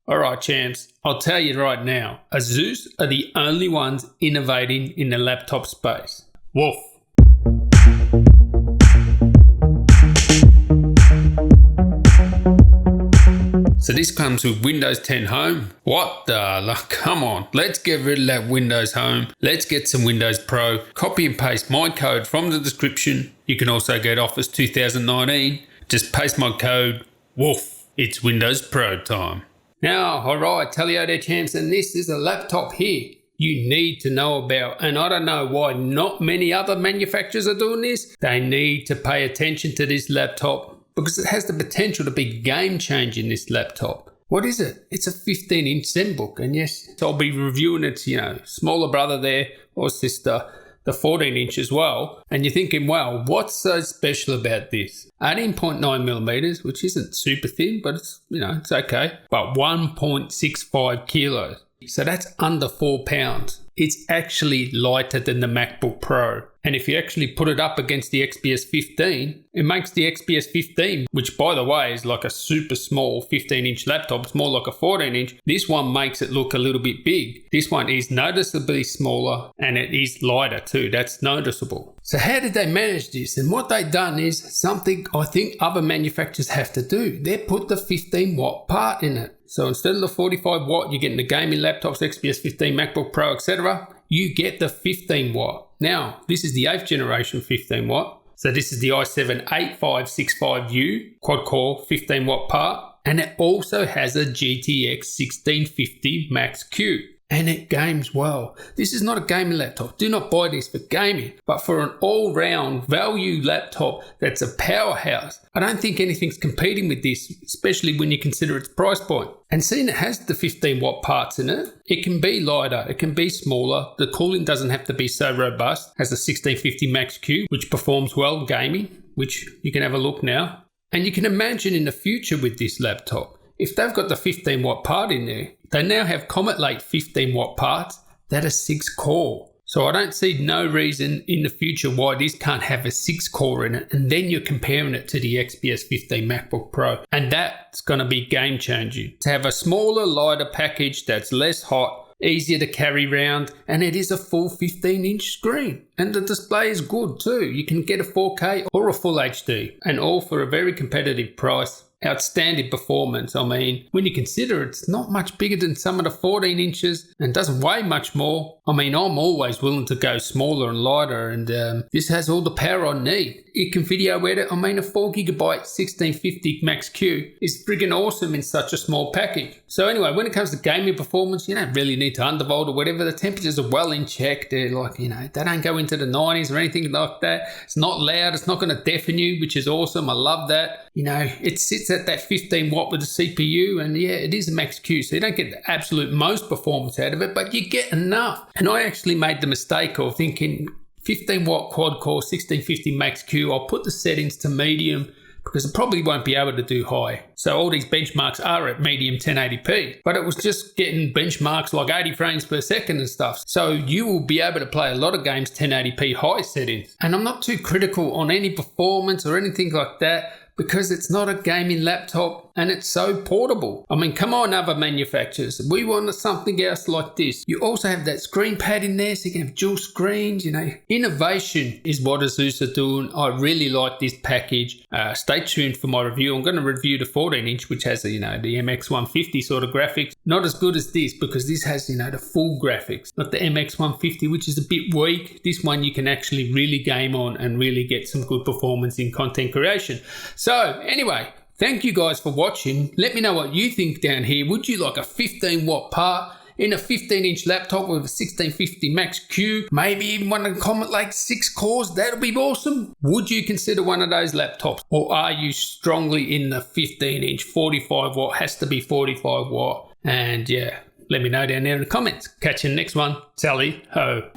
Alright champs, I'll tell you right now, ASUS are the only ones innovating in the laptop space. Woof. So this comes with Windows 10 Home. What the? Come on, let's get rid of that Windows Home. Let's get some Windows Pro. Copy and paste my code from the description. You can also get Office 2019. Just paste my code. Woof. It's Windows Pro time. Now, alright, tell you there champs, and this is a laptop here you need to know about, and I don't know why not many other manufacturers are doing this. They need to pay attention to this laptop because it has the potential to be game changing, this laptop. What is it? It's a 15-inch ZenBook, and yes, I'll be reviewing its, smaller brother there or sister, the 14-inch as well. And you're thinking, well, what's so special about this? 18.9 millimeters, which isn't super thin, but it's, it's okay. But 1.65 kilos. So that's under 4 pounds. It's actually lighter than the Macbook Pro. And if you actually put it up against the XPS 15, it makes the XPS 15, which by the way is like a super small 15-inch laptop. It's more like a 14-inch. This one makes it look a little bit big. This one is noticeably smaller and it is lighter too. That's noticeable. So how did they manage this? And what they've done is something I think other manufacturers have to do. They put the 15-watt part in it. So instead of the 45 watt, you're getting the gaming laptops, XPS 15, MacBook Pro, etc. You get the 15 watt. Now, this is the 8th generation 15 watt. So this is the i7-8565U quad-core 15 watt part. And it also has a GTX 1650 Max Q. And it games well. This is not a gaming laptop. Do not buy this for gaming, but for an all-round value laptop that's a powerhouse. I don't think anything's competing with this, especially when you consider its price point. And seeing it has the 15 watt parts in it, it can be lighter, it can be smaller. The cooling doesn't have to be so robust. It has the 1650 Max Q, which performs well gaming, which you can have a look now. And you can imagine in the future with this laptop, if they've got the 15 watt part in there, they now have Comet Lake 15 watt parts that are 6 core. So I don't see no reason in the future why this can't have a 6 core in it. And then you're comparing it to the XPS 15 MacBook Pro. And that's going to be game changing. To have a smaller, lighter package that's less hot, easier to carry around, and it is a full 15-inch screen. And the display is good too. You can get a 4K or a full HD, and all for a very competitive price. Outstanding performance. I mean, when you consider it's not much bigger than some of the 14 inches and doesn't weigh much more. I mean, I'm always willing to go smaller and lighter, and this has all the power I need. It can video edit. I mean, a 4GB 1650 Max Q is friggin' awesome in such a small package. So anyway, when it comes to gaming performance, you don't really need to undervolt or whatever. The temperatures are well in check. They're like, they don't go into the 90s or anything like that. It's not loud. It's not going to deafen you, which is awesome. I love that. It sits at that 15 watt with the CPU, and yeah, it is a Max Q, so you don't get the absolute most performance out of it, but you get enough. And I actually made the mistake of thinking 15 watt quad core 1650 Max Q, I'll put the settings to medium because I probably won't be able to do high. So all these benchmarks are at medium 1080p, but it was just getting benchmarks like 80 frames per second and stuff. So you will be able to play a lot of games 1080p high settings. And I'm not too critical on any performance or anything like that, because it's not a gaming laptop and it's so portable. I mean, come on, other manufacturers. We want something else like this. You also have that screen pad in there so you can have dual screens, Innovation is what ASUS are doing. I really like this package. Stay tuned for my review. I'm going to review the 14-inch, which has, the MX150 sort of graphics. Not as good as this because this has, the full graphics. Not the MX150, which is a bit weak. This one you can actually really game on and really get some good performance in content creation. So anyway, thank you guys for watching. Let me know what you think down here. Would you like a 15 watt part in a 15-inch laptop with a 1650 Max Q? Maybe even one of the Comet Lake 6 cores? That'll be awesome. Would you consider one of those laptops? Or are you strongly in the 15-inch 45 watt? Has to be 45 watt. And yeah, let me know down there in the comments. Catch you in the next one. Tally ho.